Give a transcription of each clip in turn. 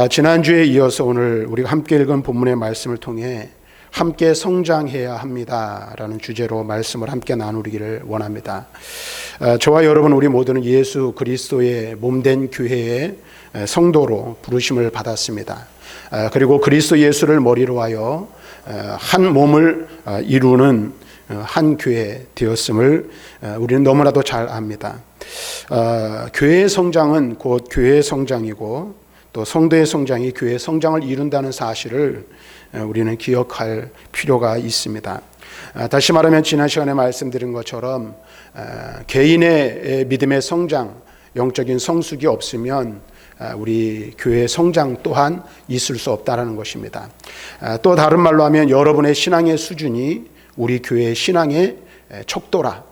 지난주에 이어서 오늘 우리가 함께 읽은 본문의 말씀을 통해 함께 성장해야 합니다라는 주제로 말씀을 함께 나누기를 원합니다. 저와 여러분 우리 모두는 예수 그리스도의 몸된 교회의 성도로 부르심을 받았습니다. 그리고 그리스도 예수를 머리로 하여 한 몸을 이루는 한 교회 되었음을 우리는 너무나도 잘 압니다. 교회의 성장은 곧 교회의 성장이고 또 성도의 성장이 교회의 성장을 이룬다는 사실을 우리는 기억할 필요가 있습니다. 다시 말하면 지난 시간에 말씀드린 것처럼 개인의 믿음의 성장, 영적인 성숙이 없으면 우리 교회의 성장 또한 있을 수 없다는 것입니다. 또 다른 말로 하면 여러분의 신앙의 수준이 우리 교회의 신앙의 척도라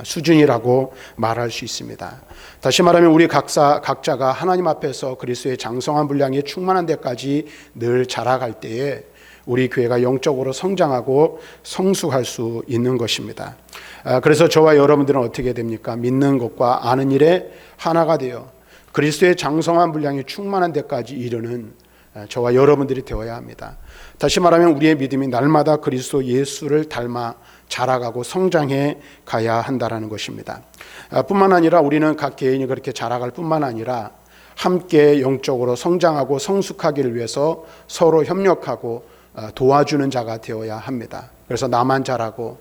수준이라고 말할 수 있습니다. 다시 말하면 우리 각자가 하나님 앞에서 그리스도의 장성한 분량에 충만한 데까지 늘 자라갈 때에 우리 교회가 영적으로 성장하고 성숙할 수 있는 것입니다. 그래서 저와 여러분들은 어떻게 됩니까? 믿는 것과 아는 일에 하나가 되어 그리스도의 장성한 분량이 충만한 데까지 이르는 저와 여러분들이 되어야 합니다. 다시 말하면 우리의 믿음이 날마다 그리스도 예수를 닮아 자라가고 성장해 가야 한다는 것입니다. 뿐만 아니라 우리는 각 개인이 그렇게 자라갈 뿐만 아니라 함께 영적으로 성장하고 성숙하기를 위해서 서로 협력하고 도와주는 자가 되어야 합니다. 그래서 나만 자라고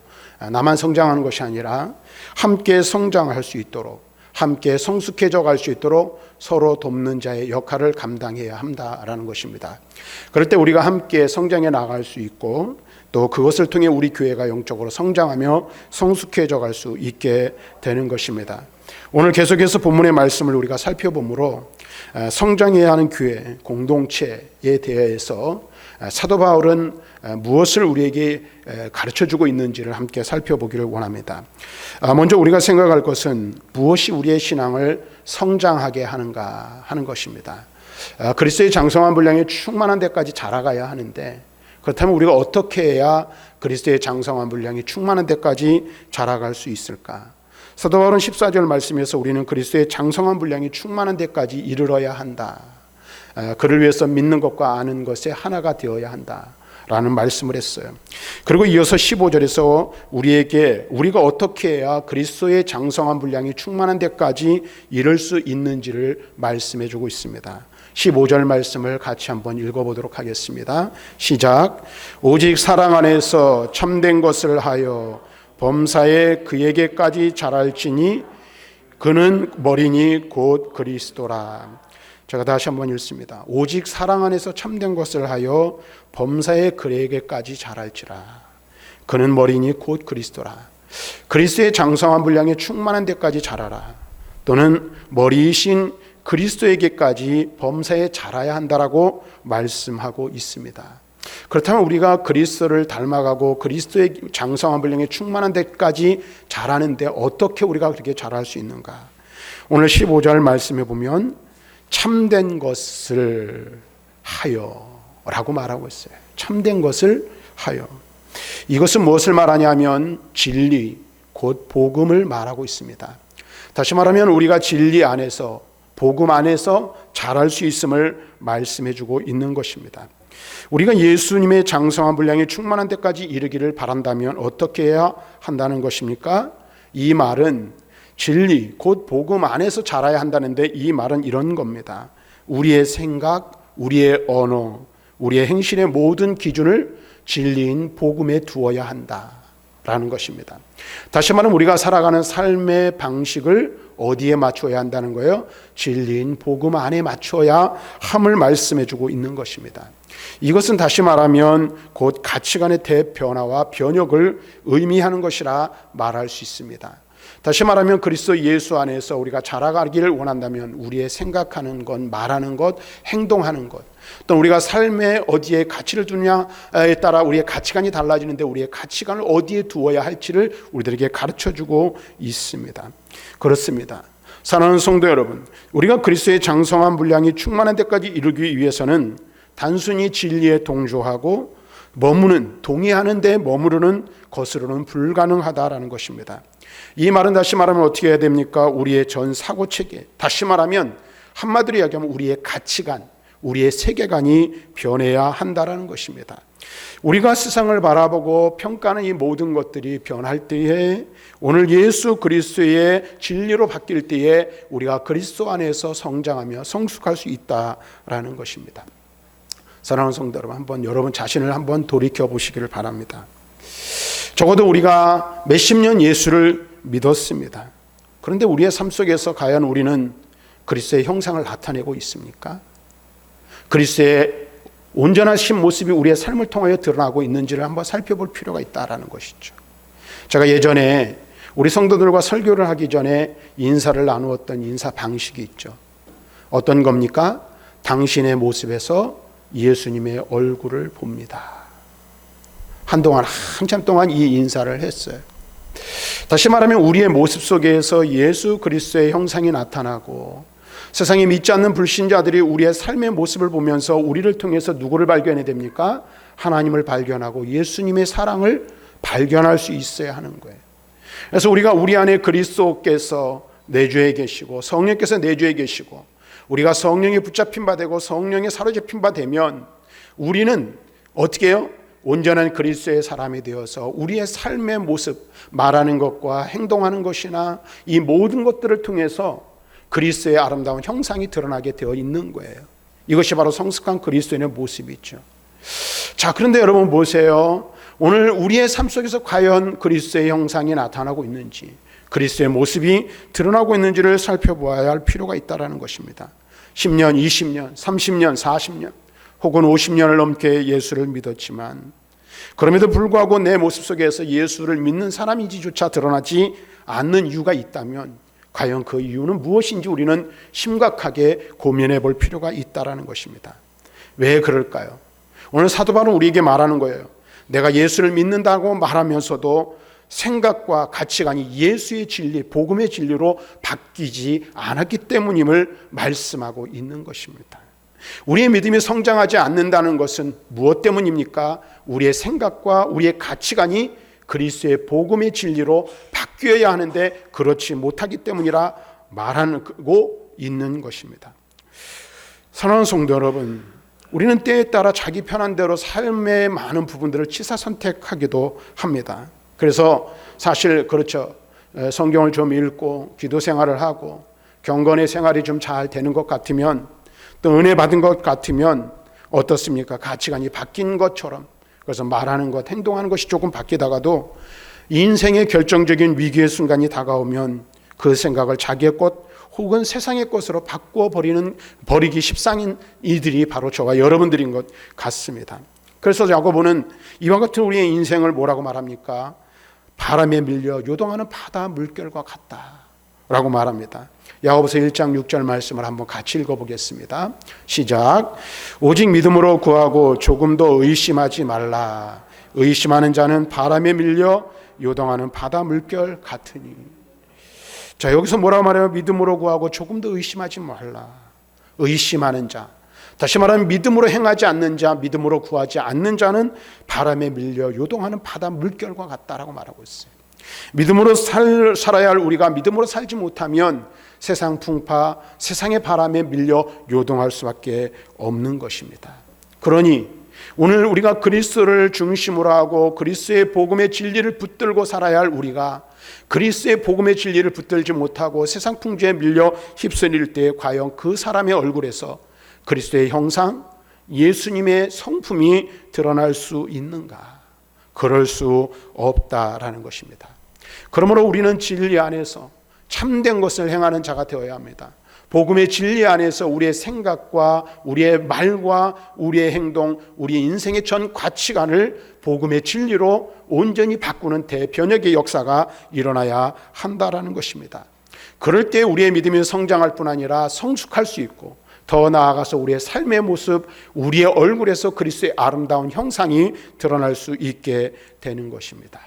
나만 성장하는 것이 아니라 함께 성장할 수 있도록 함께 성숙해져 갈 수 있도록 서로 돕는 자의 역할을 감당해야 한다라는 것입니다. 그럴 때 우리가 함께 성장해 나갈 수 있고 또 그것을 통해 우리 교회가 영적으로 성장하며 성숙해져 갈 수 있게 되는 것입니다. 오늘 계속해서 본문의 말씀을 우리가 살펴보므로 성장해야 하는 교회, 공동체에 대해서 사도 바울은 무엇을 우리에게 가르쳐주고 있는지를 함께 살펴보기를 원합니다. 먼저 우리가 생각할 것은 무엇이 우리의 신앙을 성장하게 하는가 하는 것입니다. 그리스도의 장성한 분량에 충만한 데까지 자라가야 하는데 그렇다면 우리가 어떻게 해야 그리스도의 장성한 분량이 충만한 데까지 자라갈 수 있을까? 사도 바울은 14절 말씀에서 우리는 그리스도의 장성한 분량이 충만한 데까지 이르러야 한다. 그를 위해서 믿는 것과 아는 것에 하나가 되어야 한다 라는 말씀을 했어요. 그리고 이어서 15절에서 우리가 어떻게 해야 그리스도의 장성한 분량이 충만한 데까지 이를 수 있는지를 말씀해 주고 있습니다. 15절 말씀을 같이 한번 읽어보도록 하겠습니다. 시작. 오직 사랑 안에서 참된 것을 하여 범사에 그에게까지 자랄지니 그는 머리니 곧 그리스도라. 제가 다시 한번 읽습니다. 오직 사랑 안에서 참된 것을 하여 범사에 그에게까지 자랄지라. 그는 머리니 곧 그리스도라. 그리스도의 장성한 분량에 충만한 데까지 자라라. 또는 머리이신 그리스도에게까지 범사에 자라야 한다라고 말씀하고 있습니다. 그렇다면 우리가 그리스도를 닮아가고 그리스도의 장성한 분량에 충만한 데까지 자라는데 어떻게 우리가 그렇게 자랄 수 있는가? 오늘 15절 말씀해 보면 참된 것을 하여 라고 말하고 있어요. 참된 것을 하여. 이것은 무엇을 말하냐면 진리, 곧 복음을 말하고 있습니다. 다시 말하면 우리가 진리 안에서 복음 안에서 자랄 수 있음을 말씀해 주고 있는 것입니다. 우리가 예수님의 장성한 분량에 충만한 데까지 이르기를 바란다면 어떻게 해야 한다는 것입니까? 이 말은 진리, 곧 복음 안에서 자라야 한다는데 이 말은 이런 겁니다. 우리의 생각, 우리의 언어, 우리의 행실의 모든 기준을 진리인 복음에 두어야 한다라는 것입니다. 다시 말하면 우리가 살아가는 삶의 방식을 어디에 맞춰야 한다는 거예요? 진리인 복음 안에 맞춰야 함을 말씀해 주고 있는 것입니다. 이것은 다시 말하면 곧 가치관의 대변화와 변혁을 의미하는 것이라 말할 수 있습니다. 다시 말하면 그리스도 예수 안에서 우리가 자라가기를 원한다면 우리의 생각하는 것, 말하는 것, 행동하는 것, 또 우리가 삶에 어디에 가치를 두냐에 따라 우리의 가치관이 달라지는데 우리의 가치관을 어디에 두어야 할지를 우리들에게 가르쳐주고 있습니다. 그렇습니다. 사랑하는 성도 여러분, 우리가 그리스도의 장성한 분량이 충만한 데까지 이르기 위해서는 단순히 진리에 동조하고 동의하는 데 머무르는 것으로는 불가능하다라는 것입니다. 이 말은 다시 말하면 어떻게 해야 됩니까? 우리의 전 사고체계, 다시 말하면 한마디로 이야기하면 우리의 가치관, 우리의 세계관이 변해야 한다라는 것입니다. 우리가 세상을 바라보고 평가하는 이 모든 것들이 변할 때에 오늘 예수 그리스도의 진리로 바뀔 때에 우리가 그리스도 안에서 성장하며 성숙할 수 있다라는 것입니다. 사랑하는 성도 여러분, 한번 여러분 자신을 한번 돌이켜 보시기를 바랍니다. 적어도 우리가 몇십 년 예수를 믿었습니다. 그런데 우리의 삶 속에서 과연 우리는 그리스도의 형상을 나타내고 있습니까? 그리스도의 온전하신 모습이 우리의 삶을 통하여 드러나고 있는지를 한번 살펴볼 필요가 있다는 것이죠. 제가 예전에 우리 성도들과 설교를 하기 전에 인사를 나누었던 인사 방식이 있죠. 어떤 겁니까? 당신의 모습에서 예수님의 얼굴을 봅니다. 한동안 한참 동안 이 인사를 했어요. 다시 말하면 우리의 모습 속에서 예수 그리스도의 형상이 나타나고 세상에 믿지 않는 불신자들이 우리의 삶의 모습을 보면서 우리를 통해서 누구를 발견해야 됩니까? 하나님을 발견하고 예수님의 사랑을 발견할 수 있어야 하는 거예요. 그래서 우리가 우리 안에 그리스도께서 내주에 계시고 성령께서 내주에 계시고 우리가 성령에 붙잡힌 바 되고 성령에 사로잡힌 바 되면 우리는 어떻게 해요? 온전한 그리스도의 사람이 되어서 우리의 삶의 모습, 말하는 것과 행동하는 것이나 이 모든 것들을 통해서 그리스도의 아름다운 형상이 드러나게 되어 있는 거예요. 이것이 바로 성숙한 그리스도인의 모습이죠. 자, 그런데 여러분 보세요. 오늘 우리의 삶 속에서 과연 그리스도의 형상이 나타나고 있는지, 그리스도의 모습이 드러나고 있는지를 살펴보아야 할 필요가 있다는 것입니다. 10년, 20년, 30년, 40년 혹은 50년을 넘게 예수를 믿었지만 그럼에도 불구하고 내 모습 속에서 예수를 믿는 사람인지조차 드러나지 않는 이유가 있다면 과연 그 이유는 무엇인지 우리는 심각하게 고민해 볼 필요가 있다는 것입니다. 왜 그럴까요? 오늘 사도 바울은 우리에게 말하는 거예요. 내가 예수를 믿는다고 말하면서도 생각과 가치관이 예수의 진리, 복음의 진리로 바뀌지 않았기 때문임을 말씀하고 있는 것입니다. 우리의 믿음이 성장하지 않는다는 것은 무엇 때문입니까? 우리의 생각과 우리의 가치관이 그리스도의 복음의 진리로 바뀌어야 하는데 그렇지 못하기 때문이라 말하고 있는 것입니다. 사랑하는 성도 여러분, 우리는 때에 따라 자기 편한 대로 삶의 많은 부분들을 취사선택하기도 합니다. 그래서 사실 그렇죠. 성경을 좀 읽고 기도 생활을 하고 경건의 생활이 좀 잘 되는 것 같으면 또 은혜 받은 것 같으면 어떻습니까? 가치관이 바뀐 것처럼 그래서 말하는 것, 행동하는 것이 조금 바뀌다가도 인생의 결정적인 위기의 순간이 다가오면 그 생각을 자기의 것 혹은 세상의 것으로 버리기 십상인 이들이 바로 저와 여러분들인 것 같습니다. 그래서 야고보는 이와 같은 우리의 인생을 뭐라고 말합니까? 바람에 밀려 요동하는 바다 물결과 같다라고 말합니다. 야고보서 1장 6절 말씀을 한번 같이 읽어보겠습니다. 시작. 오직 믿음으로 구하고 조금도 의심하지 말라. 의심하는 자는 바람에 밀려 요동하는 바다 물결 같으니. 자, 여기서 뭐라고 말해요? 믿음으로 구하고 조금도 의심하지 말라. 의심하는 자, 다시 말하면 믿음으로 행하지 않는 자, 믿음으로 구하지 않는 자는 바람에 밀려 요동하는 바다 물결과 같다라고 말하고 있어요. 믿음으로 살아야 할 우리가 믿음으로 살지 못하면 세상 풍파, 세상의 바람에 밀려 요동할 수밖에 없는 것입니다. 그러니 오늘 우리가 그리스도를 중심으로 하고 그리스도의 복음의 진리를 붙들고 살아야 할 우리가 그리스도의 복음의 진리를 붙들지 못하고 세상 풍조에 밀려 휩쓸릴 때 과연 그 사람의 얼굴에서 그리스도의 형상, 예수님의 성품이 드러날 수 있는가? 그럴 수 없다라는 것입니다. 그러므로 우리는 진리 안에서 참된 것을 행하는 자가 되어야 합니다. 복음의 진리 안에서 우리의 생각과 우리의 말과 우리의 행동, 우리의 인생의 전 가치관을 복음의 진리로 온전히 바꾸는 대변혁의 역사가 일어나야 한다라는 것입니다. 그럴 때 우리의 믿음이 성장할 뿐 아니라 성숙할 수 있고 더 나아가서 우리의 삶의 모습, 우리의 얼굴에서 그리스도의 아름다운 형상이 드러날 수 있게 되는 것입니다.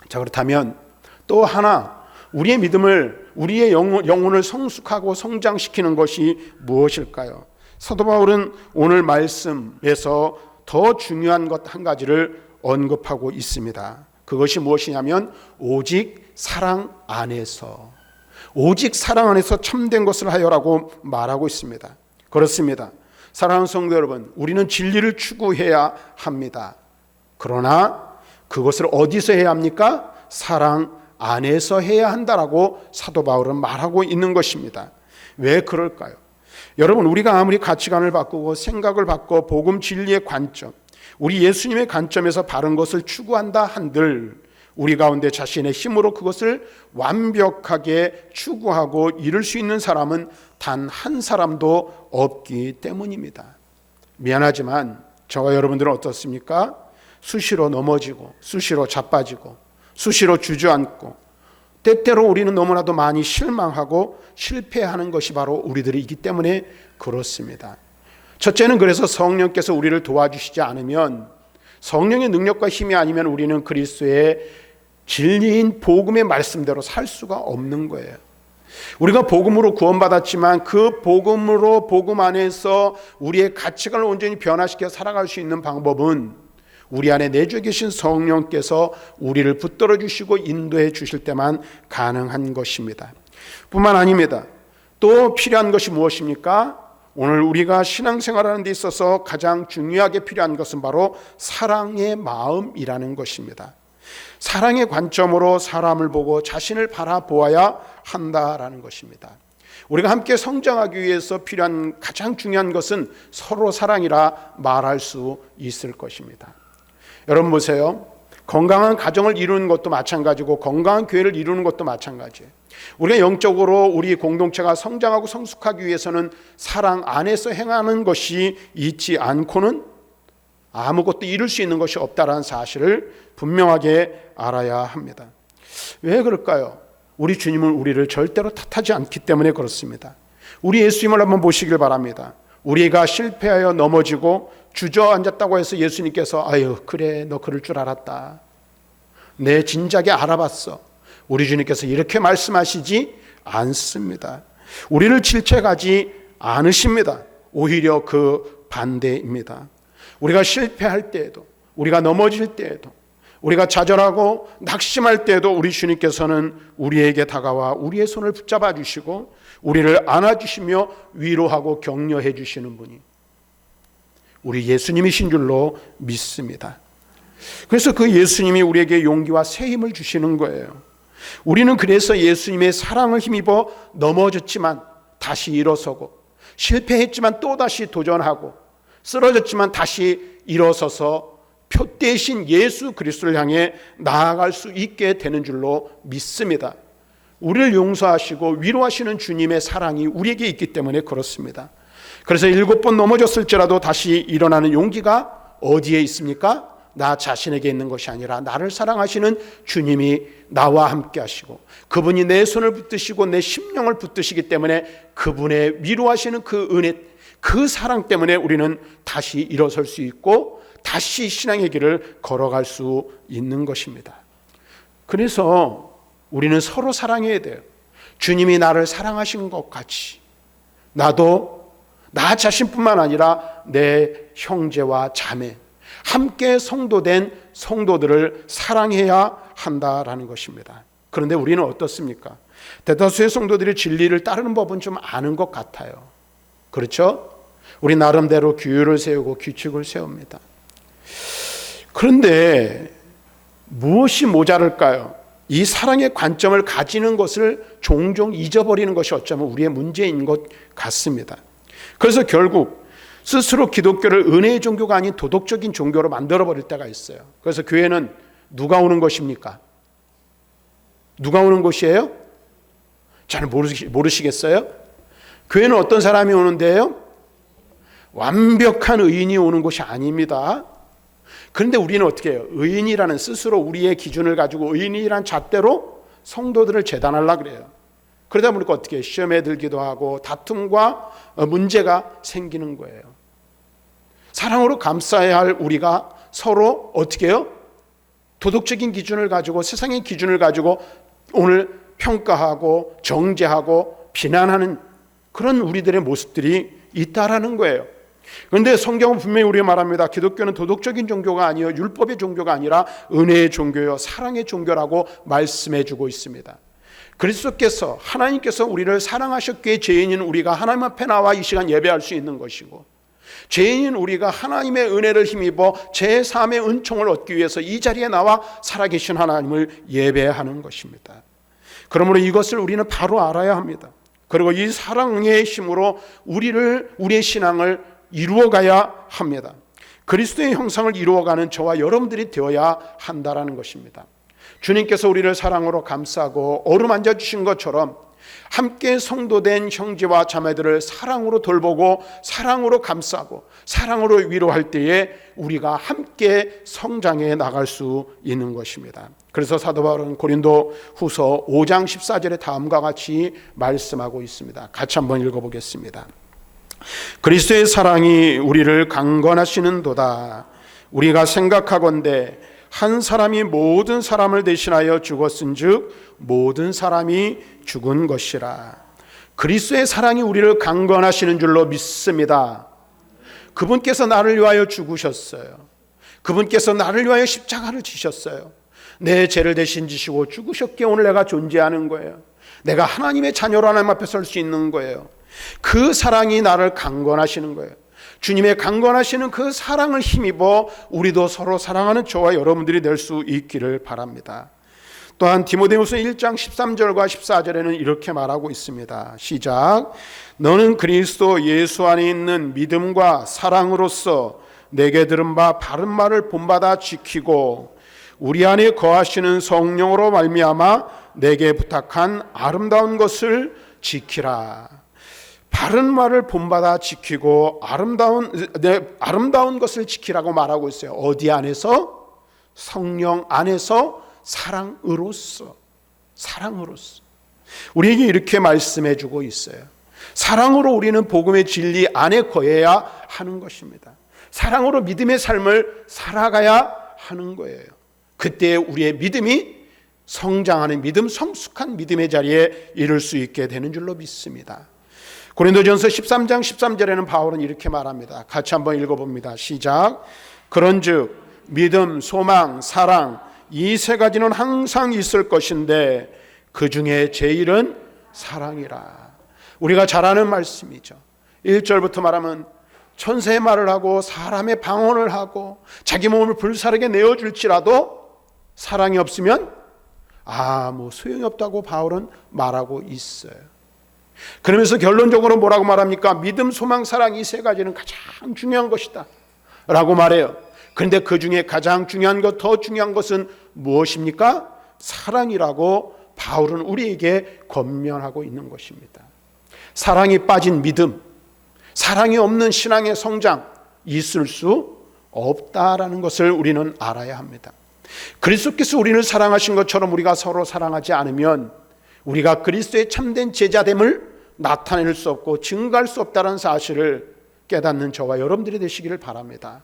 자, 그렇다면 또 하나 우리의 믿음을, 우리의 영혼을 성숙하고 성장시키는 것이 무엇일까요? 사도 바울은 오늘 말씀에서 더 중요한 것 한 가지를 언급하고 있습니다. 그것이 무엇이냐면 오직 사랑 안에서. 오직 사랑 안에서 참된 것을 하여라고 말하고 있습니다. 그렇습니다. 사랑하는 성도 여러분, 우리는 진리를 추구해야 합니다. 그러나 그것을 어디서 해야 합니까? 사랑 안에서 해야 한다라고 사도 바울은 말하고 있는 것입니다. 왜 그럴까요? 여러분, 우리가 아무리 가치관을 바꾸고 생각을 바꿔 복음 진리의 관점, 우리 예수님의 관점에서 바른 것을 추구한다 한들 우리 가운데 자신의 힘으로 그것을 완벽하게 추구하고 이룰 수 있는 사람은 단 한 사람도 없기 때문입니다. 미안하지만 저와 여러분들은 어떻습니까? 수시로 넘어지고 수시로 자빠지고 수시로 주저앉고 때때로 우리는 너무나도 많이 실망하고 실패하는 것이 바로 우리들이기 때문에 그렇습니다. 첫째는 그래서 성령께서 우리를 도와주시지 않으면, 성령의 능력과 힘이 아니면 우리는 그리스도의 진리인 복음의 말씀대로 살 수가 없는 거예요. 우리가 복음으로 구원받았지만 그 복음으로 복음 안에서 우리의 가치관을 온전히 변화시켜 살아갈 수 있는 방법은 우리 안에 내주에 계신 성령께서 우리를 붙들어 주시고 인도해 주실 때만 가능한 것입니다. 뿐만 아닙니다. 또 필요한 것이 무엇입니까? 오늘 우리가 신앙생활하는 데 있어서 가장 중요하게 필요한 것은 바로 사랑의 마음이라는 것입니다. 사랑의 관점으로 사람을 보고 자신을 바라보아야 한다라는 것입니다. 우리가 함께 성장하기 위해서 필요한 가장 중요한 것은 서로 사랑이라 말할 수 있을 것입니다. 여러분 보세요. 건강한 가정을 이루는 것도 마찬가지고 건강한 교회를 이루는 것도 마찬가지예요. 우리가 영적으로 우리 공동체가 성장하고 성숙하기 위해서는 사랑 안에서 행하는 것이 있지 않고는 아무것도 이룰 수 있는 것이 없다라는 사실을 분명하게 알아야 합니다. 왜 그럴까요? 우리 주님은 우리를 절대로 탓하지 않기 때문에 그렇습니다. 우리 예수님을 한번 보시길 바랍니다. 우리가 실패하여 넘어지고 주저앉았다고 해서 예수님께서 아유 그래 너 그럴 줄 알았다, 내 진작에 알아봤어, 우리 주님께서 이렇게 말씀하시지 않습니다. 우리를 질책하지 않으십니다. 오히려 그 반대입니다. 우리가 실패할 때에도, 우리가 넘어질 때에도, 우리가 좌절하고 낙심할 때에도 우리 주님께서는 우리에게 다가와 우리의 손을 붙잡아 주시고 우리를 안아주시며 위로하고 격려해 주시는 분이 우리 예수님이신 줄로 믿습니다. 그래서 그 예수님이 우리에게 용기와 새 힘을 주시는 거예요. 우리는 그래서 예수님의 사랑을 힘입어 넘어졌지만 다시 일어서고, 실패했지만 또다시 도전하고, 쓰러졌지만 다시 일어서서 표대신 예수 그리스도를 향해 나아갈 수 있게 되는 줄로 믿습니다. 우리를 용서하시고 위로하시는 주님의 사랑이 우리에게 있기 때문에 그렇습니다. 그래서 7번 넘어졌을지라도 다시 일어나는 용기가 어디에 있습니까? 나 자신에게 있는 것이 아니라 나를 사랑하시는 주님이 나와 함께 하시고 그분이 내 손을 붙드시고 내 심령을 붙드시기 때문에 그분의 위로하시는 그 은혜, 그 사랑 때문에 우리는 다시 일어설 수 있고 다시 신앙의 길을 걸어갈 수 있는 것입니다. 그래서 우리는 서로 사랑해야 돼요. 주님이 나를 사랑하신 것 같이 나도 나 자신뿐만 아니라 내 형제와 자매, 함께 성도된 성도들을 사랑해야 한다라는 것입니다. 그런데 우리는 어떻습니까? 대다수의 성도들이 진리를 따르는 법은 좀 아는 것 같아요. 그렇죠? 우리 나름대로 규율을 세우고 규칙을 세웁니다. 그런데 무엇이 모자랄까요? 이 사랑의 관점을 가지는 것을 종종 잊어버리는 것이 어쩌면 우리의 문제인 것 같습니다. 그래서 결국 스스로 기독교를 은혜의 종교가 아닌 도덕적인 종교로 만들어버릴 때가 있어요. 그래서 교회는 누가 오는 것입니까? 누가 오는 곳이에요? 잘 모르시겠어요? 교회는 어떤 사람이 오는데요? 완벽한 의인이 오는 곳이 아닙니다. 그런데 우리는 어떻게 해요? 의인이라는 스스로 우리의 기준을 가지고 의인이라는 잣대로 성도들을 재단하려고 그래요. 그러다 보니까 어떻게 해요? 시험에 들기도 하고 다툼과 문제가 생기는 거예요. 사랑으로 감싸야 할 우리가 서로 어떻게 해요? 도덕적인 기준을 가지고 세상의 기준을 가지고 오늘 평가하고 정죄하고 비난하는 그런 우리들의 모습들이 있다라는 거예요. 그런데 성경은 분명히 우리가 말합니다. 기독교는 도덕적인 종교가 아니요 율법의 종교가 아니라 은혜의 종교요 사랑의 종교라고 말씀해 주고 있습니다. 그리스도께서, 하나님께서 우리를 사랑하셨기에 죄인인 우리가 하나님 앞에 나와 이 시간 예배할 수 있는 것이고, 죄인인 우리가 하나님의 은혜를 힘입어 제3의 은총을 얻기 위해서 이 자리에 나와 살아계신 하나님을 예배하는 것입니다. 그러므로 이것을 우리는 바로 알아야 합니다. 그리고 이 사랑의 힘으로 우리의 신앙을 이루어가야 합니다. 그리스도의 형상을 이루어가는 저와 여러분들이 되어야 한다라는 것입니다. 주님께서 우리를 사랑으로 감싸고 어루만져 주신 것처럼 함께 성도된 형제와 자매들을 사랑으로 돌보고 사랑으로 감싸고 사랑으로 위로할 때에 우리가 함께 성장해 나갈 수 있는 것입니다. 그래서 사도 바울은 고린도 후서 5장 14절에 다음과 같이 말씀하고 있습니다. 같이 한번 읽어보겠습니다. 그리스도의 사랑이 우리를 강건하시는도다. 우리가 생각하건대 한 사람이 모든 사람을 대신하여 죽었은즉 모든 사람이 죽은 것이라. 그리스도의 사랑이 우리를 강건하시는 줄로 믿습니다. 그분께서 나를 위하여 죽으셨어요. 그분께서 나를 위하여 십자가를 지셨어요. 내 죄를 대신 지시고 죽으셨기에 오늘 내가 존재하는 거예요. 내가 하나님의 자녀로 하나님 앞에 설 수 있는 거예요. 그 사랑이 나를 강건하시는 거예요. 주님의 강건하시는 그 사랑을 힘입어 우리도 서로 사랑하는 저와 여러분들이 될 수 있기를 바랍니다. 또한 디모데후서 1장 13절과 14절에는 이렇게 말하고 있습니다. 시작. 너는 그리스도 예수 안에 있는 믿음과 사랑으로서 내게 들은 바 바른 말을 본받아 지키고 우리 안에 거하시는 성령으로 말미암아 내게 부탁한 아름다운 것을 지키라. 바른 말을 본받아 지키고 아름다운 것을 지키라고 말하고 있어요. 어디 안에서? 성령 안에서 사랑으로서. 우리에게 이렇게 말씀해 주고 있어요. 사랑으로 우리는 복음의 진리 안에 거해야 하는 것입니다. 사랑으로 믿음의 삶을 살아가야 하는 거예요. 그때 우리의 믿음이 성장하는 믿음, 성숙한 믿음의 자리에 이를 수 있게 되는 줄로 믿습니다. 고린도전서 13장 13절에는 바울은 이렇게 말합니다. 같이 한번 읽어봅니다. 시작. 그런즉 믿음, 소망, 사랑 이 세 가지는 항상 있을 것인데 그 중에 제일은 사랑이라. 우리가 잘 아는 말씀이죠. 1절부터 말하면 천사의 말을 하고 사람의 방언을 하고 자기 몸을 불사르게 내어줄지라도 사랑이 없으면 소용이 없다고 바울은 말하고 있어요. 그러면서 결론적으로 뭐라고 말합니까? 믿음, 소망, 사랑 이 세 가지는 가장 중요한 것이다 라고 말해요. 그런데 그 중에 가장 중요한 것, 더 중요한 것은 무엇입니까? 사랑이라고 바울은 우리에게 권면하고 있는 것입니다. 사랑이 빠진 믿음, 사랑이 없는 신앙의 성장 있을 수 없다라는 것을 우리는 알아야 합니다. 그리스도께서 우리를 사랑하신 것처럼 우리가 서로 사랑하지 않으면 우리가 그리스도의 참된 제자됨을 나타낼 수 없고 증거할 수 없다는 사실을 깨닫는 저와 여러분들이 되시기를 바랍니다.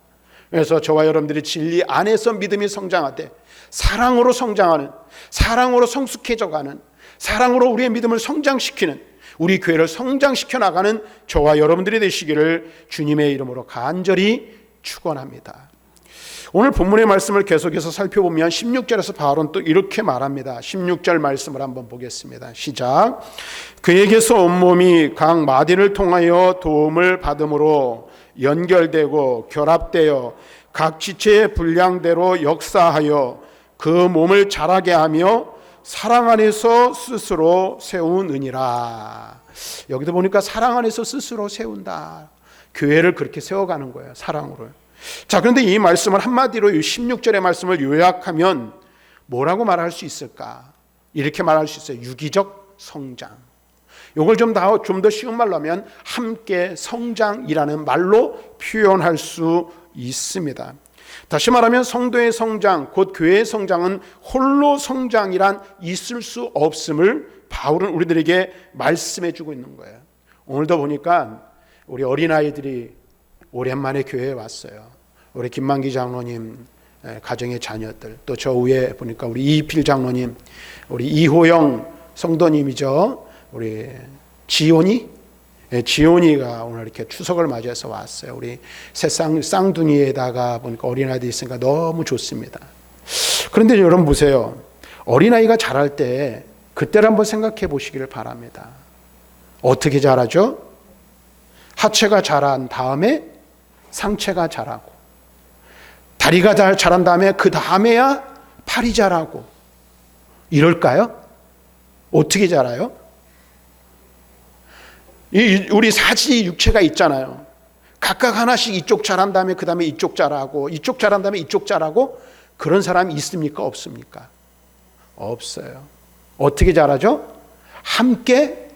그래서 저와 여러분들이 진리 안에서 믿음이 성장하되 사랑으로 성장하는, 사랑으로 성숙해져가는, 사랑으로 우리의 믿음을 성장시키는, 우리 교회를 성장시켜 나가는 저와 여러분들이 되시기를 주님의 이름으로 간절히 축원합니다. 오늘 본문의 말씀을 계속해서 살펴보면 16절에서 바울은 또 이렇게 말합니다. 16절 말씀을 한번 보겠습니다. 시작. 그에게서 온몸이 각 마디를 통하여 도움을 받음으로 연결되고 결합되어 각 지체의 분량대로 역사하여 그 몸을 자라게 하며 사랑 안에서 스스로 세우느니라. 여기도 보니까 사랑 안에서 스스로 세운다. 교회를 그렇게 세워가는 거예요. 사랑으로. 자, 그런데 이 말씀을 한마디로 이 16절의 말씀을 요약하면 뭐라고 말할 수 있을까? 이렇게 말할 수 있어요. 유기적 성장. 이걸 좀 더 쉬운 말로 하면 함께 성장이라는 말로 표현할 수 있습니다. 다시 말하면 성도의 성장, 곧 교회의 성장은 홀로 성장이란 있을 수 없음을 바울은 우리들에게 말씀해 주고 있는 거예요. 오늘도 보니까 우리 어린아이들이 오랜만에 교회에 왔어요. 우리 김만기 장로님 가정의 자녀들, 또 저 위에 보니까 우리 이필 장로님, 우리 이호영 성도님이죠. 우리 지온이가 오늘 이렇게 추석을 맞이해서 왔어요. 우리 새 쌍둥이에다가 보니까 어린아이들이 있으니까 너무 좋습니다. 그런데 여러분 보세요. 어린아이가 자랄 때 그때를 한번 생각해 보시기를 바랍니다. 어떻게 자라죠? 하체가 자란 다음에 상체가 자라고, 다리가 자란 다음에 그 다음에야 팔이 자라고, 이럴까요? 어떻게 자라요? 우리 사지 육체가 있잖아요. 각각 하나씩 이쪽 자란 다음에 그 다음에 이쪽 자라고, 이쪽 자란 다음에 이쪽 자라고, 그런 사람이 있습니까? 없습니까? 없어요. 어떻게 자라죠? 함께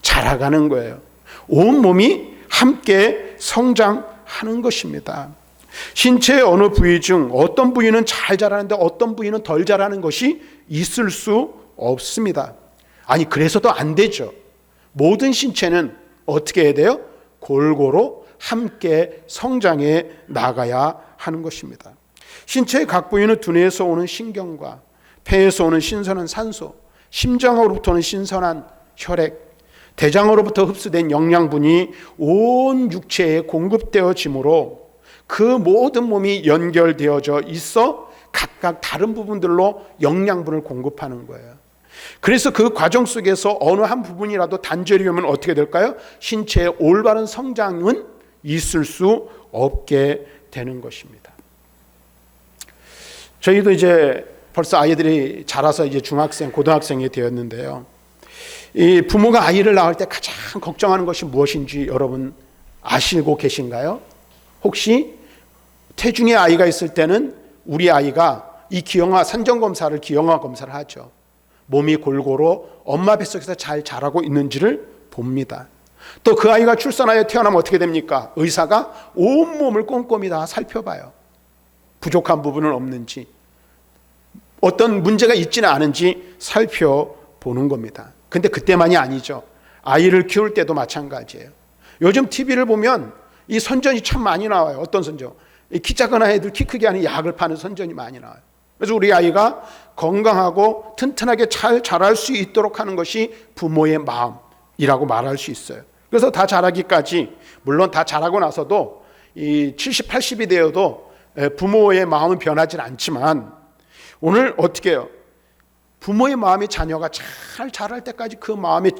자라가는 거예요. 온 몸이 함께 성장하는 것입니다. 신체의 어느 부위 중 어떤 부위는 잘 자라는데 어떤 부위는 덜 자라는 것이 있을 수 없습니다. 아니, 그래서도 안 되죠. 모든 신체는 어떻게 해야 돼요? 골고루 함께 성장해 나가야 하는 것입니다. 신체의 각 부위는 두뇌에서 오는 신경과 폐에서 오는 신선한 산소, 심장으로부터는 신선한 혈액, 대장으로부터 흡수된 영양분이 온 육체에 공급되어지므로 그 모든 몸이 연결되어져 있어 각각 다른 부분들로 영양분을 공급하는 거예요. 그래서 그 과정 속에서 어느 한 부분이라도 단절이 오면 어떻게 될까요? 신체의 올바른 성장은 있을 수 없게 되는 것입니다. 저희도 이제 벌써 아이들이 자라서 이제 중학생, 고등학생이 되었는데요. 이 부모가 아이를 낳을 때 가장 걱정하는 것이 무엇인지 여러분 아시고 계신가요? 혹시 태중의 아이가 있을 때는 우리 아이가 이 산전 검사를 기형아 검사를 하죠. 몸이 골고루 엄마 뱃속에서 잘 자라고 있는지를 봅니다. 또 그 아이가 출산하여 태어나면 어떻게 됩니까? 의사가 온몸을 꼼꼼히 다 살펴봐요. 부족한 부분은 없는지, 어떤 문제가 있지는 않은지 살펴보는 겁니다. 근데 그때만이 아니죠. 아이를 키울 때도 마찬가지예요. 요즘 TV를 보면 이 선전이 참 많이 나와요. 어떤 선전? 키 작은 아이들 키 크게 하는 약을 파는 선전이 많이 나와요. 그래서 우리 아이가 건강하고 튼튼하게 잘 자랄 수 있도록 하는 것이 부모의 마음이라고 말할 수 있어요. 그래서 다 자라기까지, 물론 다 자라고 나서도 이 70, 80이 되어도 부모의 마음은 변하지 않지만, 오늘 어떻게 해요? 부모의 마음이 자녀가 잘 자랄 때까지 그 마음에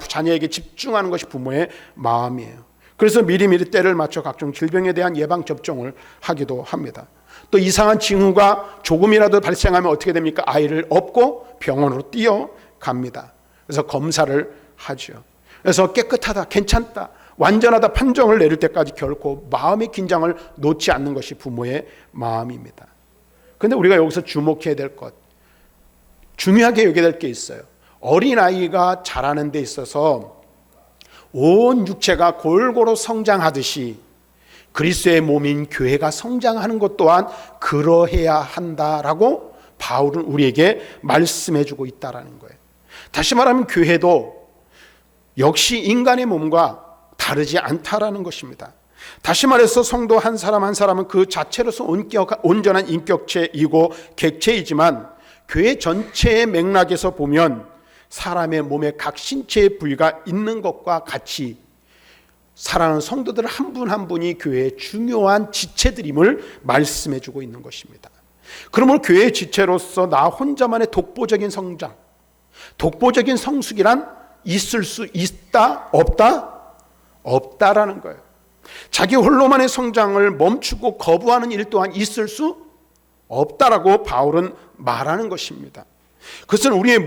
자녀에게 집중하는 것이 부모의 마음이에요. 그래서 미리미리 때를 맞춰 각종 질병에 대한 예방 접종을 하기도 합니다. 또 이상한 징후가 조금이라도 발생하면 어떻게 됩니까? 아이를 업고 병원으로 뛰어갑니다. 그래서 검사를 하죠. 그래서 깨끗하다, 괜찮다, 완전하다 판정을 내릴 때까지 결코 마음의 긴장을 놓지 않는 것이 부모의 마음입니다. 그런데 우리가 여기서 주목해야 될 것, 중요하게 여겨야 될 게 있어요. 어린아이가 자라는 데 있어서 온 육체가 골고루 성장하듯이 그리스도의 몸인 교회가 성장하는 것 또한 그러해야 한다라고 바울은 우리에게 말씀해주고 있다는 거예요. 다시 말하면 교회도 역시 인간의 몸과 다르지 않다라는 것입니다. 다시 말해서 성도 한 사람 한 사람은 그 자체로서 온전한 인격체이고 객체이지만 교회 전체의 맥락에서 보면 사람의 몸에 각 신체의 부위가 있는 것과 같이 사랑하는 성도들 한 분 한 분이 교회의 중요한 지체들임을 말씀해주고 있는 것입니다. 그러므로 교회의 지체로서 나 혼자만의 독보적인 성장, 독보적인 성숙이란 있을 수 있다? 없다? 없다라는 거예요. 자기 홀로만의 성장을 멈추고 거부하는 일 또한 있을 수 없다라고 바울은 말하는 것입니다. 그것은 우리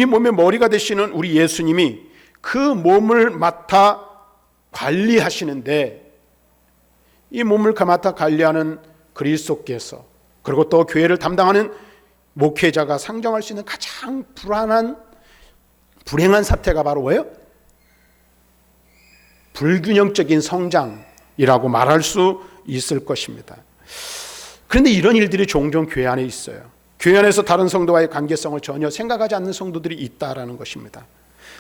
몸의 머리가 되시는 우리 예수님이 그 몸을 맡아 관리하시는데, 이 몸을 맡아 관리하는 그리스도께서, 그리고 또 교회를 담당하는 목회자가 상정할 수 있는 가장 불행한 사태가 바로 뭐예요? 불균형적인 성장이라고 말할 수 있을 것입니다. 그런데 이런 일들이 종종 교회 안에 있어요. 교회 안에서 다른 성도와의 관계성을 전혀 생각하지 않는 성도들이 있다라는 것입니다.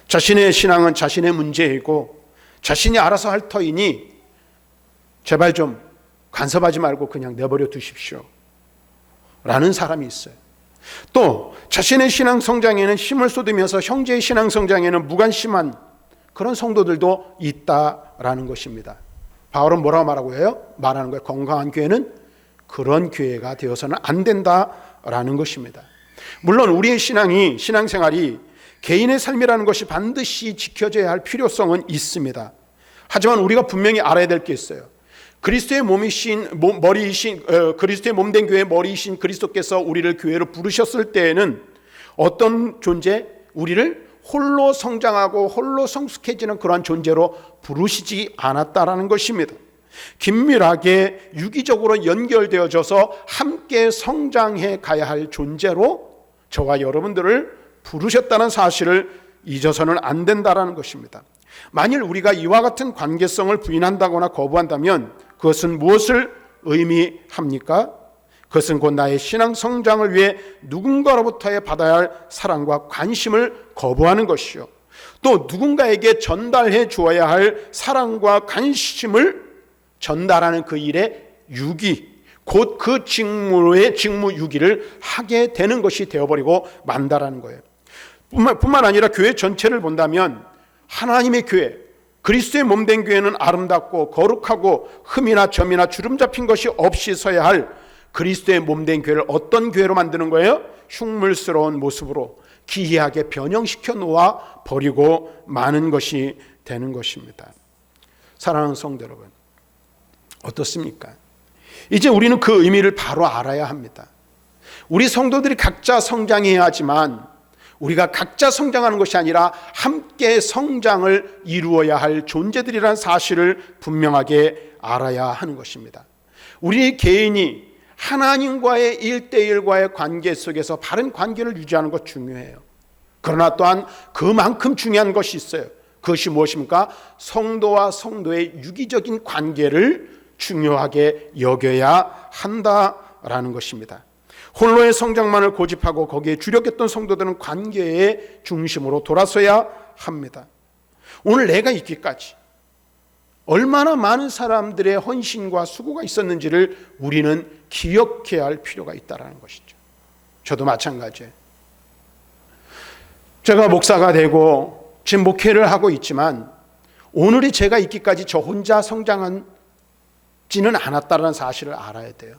자신의 신앙은 자신의 문제이고 자신이 알아서 할 터이니 제발 좀 간섭하지 말고 그냥 내버려 두십시오 라는 사람이 있어요. 또 자신의 신앙 성장에는 힘을 쏟으면서 형제의 신앙 성장에는 무관심한 그런 성도들도 있다라는 것입니다. 바울은 뭐라고 말하는 거예요? 건강한 교회는 그런 교회가 되어서는 안 된다라는 것입니다. 물론 우리의 신앙생활이 개인의 삶이라는 것이 반드시 지켜져야 할 필요성은 있습니다. 하지만 우리가 분명히 알아야 될 게 있어요. 그리스도의 그리스도의 몸된 교회의 머리이신 그리스도께서 우리를 교회로 부르셨을 때에는 어떤 존재? 우리를 홀로 성장하고 홀로 성숙해지는 그러한 존재로 부르시지 않았다라는 것입니다. 긴밀하게 유기적으로 연결되어져서 함께 성장해 가야 할 존재로 저와 여러분들을 부르셨다는 사실을 잊어서는 안 된다라는 것입니다. 만일 우리가 이와 같은 관계성을 부인한다거나 거부한다면 그것은 무엇을 의미합니까? 그것은 곧 나의 신앙 성장을 위해 누군가로부터 받아야 할 사랑과 관심을 거부하는 것이요, 또 누군가에게 전달해 주어야 할 사랑과 관심을 전달하는 그 일의 유기, 곧 그 직무 유기를 하게 되는 것이 되어버리고 만다라는 거예요. 뿐만 아니라 교회 전체를 본다면 하나님의 교회, 그리스도의 몸된 교회는 아름답고 거룩하고 흠이나 점이나 주름 잡힌 것이 없이 서야 할 그리스도의 몸된 교회를 어떤 교회로 만드는 거예요? 흉물스러운 모습으로 기이하게 변형시켜 놓아 버리고 마는 것이 되는 것입니다. 사랑하는 성도 여러분, 어떻습니까? 이제 우리는 그 의미를 바로 알아야 합니다. 우리 성도들이 각자 성장해야 하지만 우리가 각자 성장하는 것이 아니라 함께 성장을 이루어야 할 존재들이라는 사실을 분명하게 알아야 하는 것입니다. 우리 개인이 하나님과의 1대1과의 관계 속에서 바른 관계를 유지하는 것 중요해요. 그러나 또한 그만큼 중요한 것이 있어요. 그것이 무엇입니까? 성도와 성도의 유기적인 관계를 중요하게 여겨야 한다라는 것입니다. 홀로의 성장만을 고집하고 거기에 주력했던 성도들은 관계의 중심으로 돌아서야 합니다. 오늘 내가 있기까지 얼마나 많은 사람들의 헌신과 수고가 있었는지를 우리는 기억해야 할 필요가 있다는 것이죠. 저도 마찬가지예요. 제가 목사가 되고 지금 목회를 하고 있지만 오늘이 제가 있기까지 저 혼자 성장하지는 않았다는 사실을 알아야 돼요.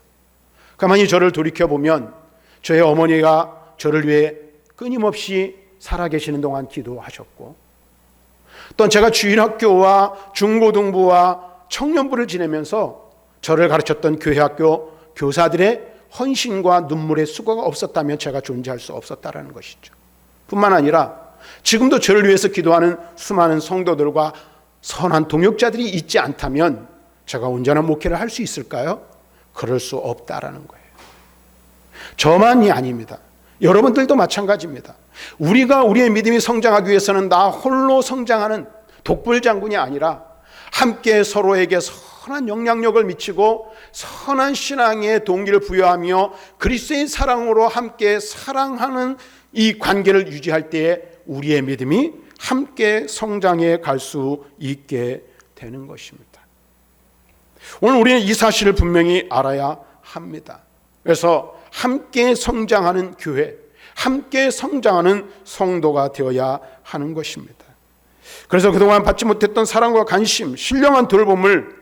가만히 저를 돌이켜보면 저의 어머니가 저를 위해 끊임없이 살아계시는 동안 기도하셨고, 또 제가 주일학교와 중고등부와 청년부를 지내면서 저를 가르쳤던 교회학교 교사들의 헌신과 눈물의 수고가 없었다면 제가 존재할 수 없었다는 것이죠. 뿐만 아니라 지금도 저를 위해서 기도하는 수많은 성도들과 선한 동역자들이 있지 않다면 제가 온전한 목회를 할 수 있을까요? 그럴 수 없다라는 거예요. 저만이 아닙니다. 여러분들도 마찬가지입니다. 우리가 우리의 믿음이 성장하기 위해서는 나 홀로 성장하는 독불장군이 아니라 함께 서로에게 선한 영향력을 미치고 선한 신앙의 동기를 부여하며 그리스도의 사랑으로 함께 사랑하는 이 관계를 유지할 때에 우리의 믿음이 함께 성장해 갈 수 있게 되는 것입니다. 오늘 우리는 이 사실을 분명히 알아야 합니다. 그래서 함께 성장하는 교회, 함께 성장하는 성도가 되어야 하는 것입니다. 그래서 그동안 받지 못했던 사랑과 관심, 신령한 돌봄을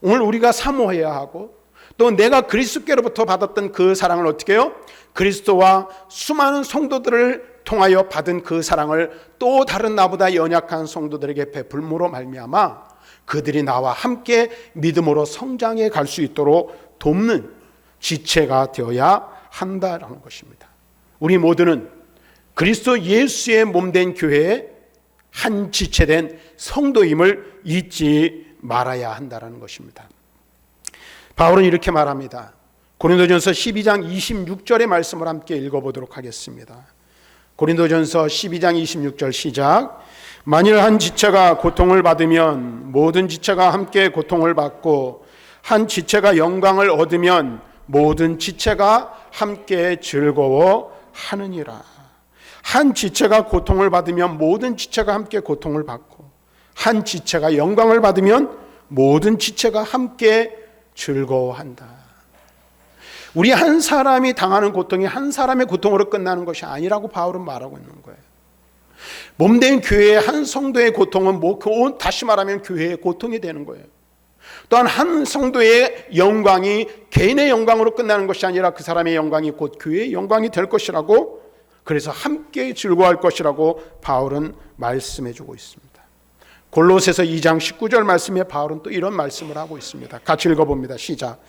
오늘 우리가 사모해야 하고, 또 내가 그리스도께로부터 받았던 그 사랑을 어떻게 해요? 그리스도와 수많은 성도들을 통하여 받은 그 사랑을 또 다른 나보다 연약한 성도들에게 베풀므로 말미암아 그들이 나와 함께 믿음으로 성장해 갈 수 있도록 돕는 지체가 되어야 한다라는 것입니다. 우리 모두는 그리스도 예수의 몸된 교회의 한 지체된 성도임을 잊지 말아야 한다라는 것입니다. 바울은 이렇게 말합니다. 고린도전서 12장 26절의 말씀을 함께 읽어보도록 하겠습니다. 고린도전서 12장 26절 시작. 만일 한 지체가 고통을 받으면 모든 지체가 함께 고통을 받고, 한 지체가 영광을 얻으면 모든 지체가 함께 즐거워하느니라. 한 지체가 고통을 받으면 모든 지체가 함께 고통을 받고, 한 지체가 영광을 받으면 모든 지체가 함께 즐거워한다. 우리 한 사람이 당하는 고통이 한 사람의 고통으로 끝나는 것이 아니라고 바울은 말하고 있는 거예요. 몸된 교회의 한 성도의 고통은 다시 말하면 교회의 고통이 되는 거예요. 또한 한 성도의 영광이 개인의 영광으로 끝나는 것이 아니라 그 사람의 영광이 곧 교회의 영광이 될 것이라고, 그래서 함께 즐거워할 것이라고 바울은 말씀해 주고 있습니다. 골로새서 2장 19절 말씀에 바울은 또 이런 말씀을 하고 있습니다. 같이 읽어봅니다. 시작.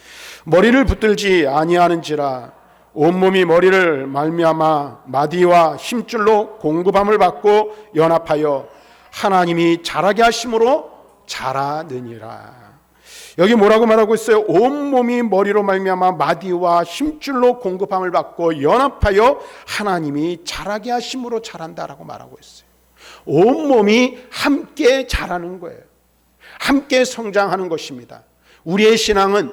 머리를 붙들지 아니하는지라 온몸이 머리를 말미암아 마디와 힘줄로 공급함을 받고 연합하여 하나님이 자라게 하심으로 자라느니라. 여기 뭐라고 말하고 있어요? 온몸이 머리로 말미암아 마디와 힘줄로 공급함을 받고 연합하여 하나님이 자라게 하심으로 자란다라고 말하고 있어요. 온몸이 함께 자라는 거예요. 함께 성장하는 것입니다. 우리의 신앙은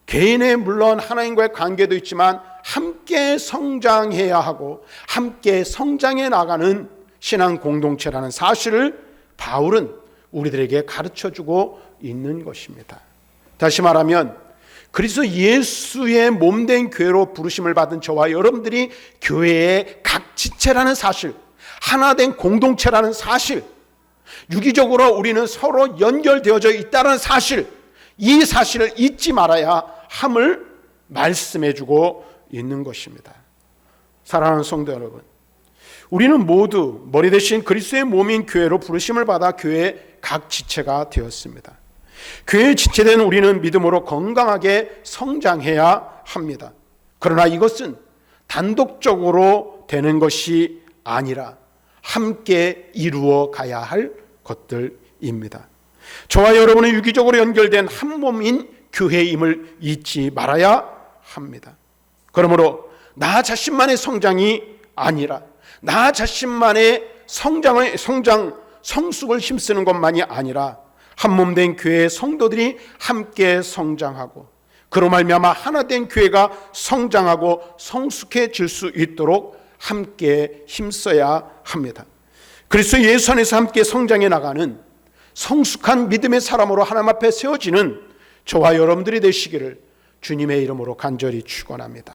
개인의 물론 하나님과의 관계도 있지만 함께 성장해야 하고 함께 성장해 나가는 신앙 공동체라는 사실을 바울은 우리들에게 가르쳐주고 있는 것입니다. 다시 말하면 그리스도 예수의 몸된 교회로 부르심을 받은 저와 여러분들이 교회의 각 지체라는 사실, 하나된 공동체라는 사실, 유기적으로 우리는 서로 연결되어져 있다는 사실, 이 사실을 잊지 말아야 함을 말씀해주고 있는 것입니다. 사랑하는 성도 여러분, 우리는 모두 머리 대신 그리스도의 몸인 교회로 부르심을 받아 교회의 각 지체가 되었습니다. 교회의 지체된 우리는 믿음으로 건강하게 성장해야 합니다. 그러나 이것은 단독적으로 되는 것이 아니라 함께 이루어 가야 할 것들입니다. 저와 여러분은 유기적으로 연결된 한 몸인 교회임을 잊지 말아야 합니다. 그러므로 나 자신만의 성장이 아니라 나 자신만의 성숙을 힘쓰는 것만이 아니라 한 몸 된 교회의 성도들이 함께 성장하고 그로 말미암아 하나 된 교회가 성장하고 성숙해질 수 있도록 함께 힘써야 합니다. 그리스도 예수 안에서 함께 성장해 나가는 성숙한 믿음의 사람으로 하나님 앞에 세워지는 저와 여러분들이 되시기를 주님의 이름으로 간절히 축원합니다.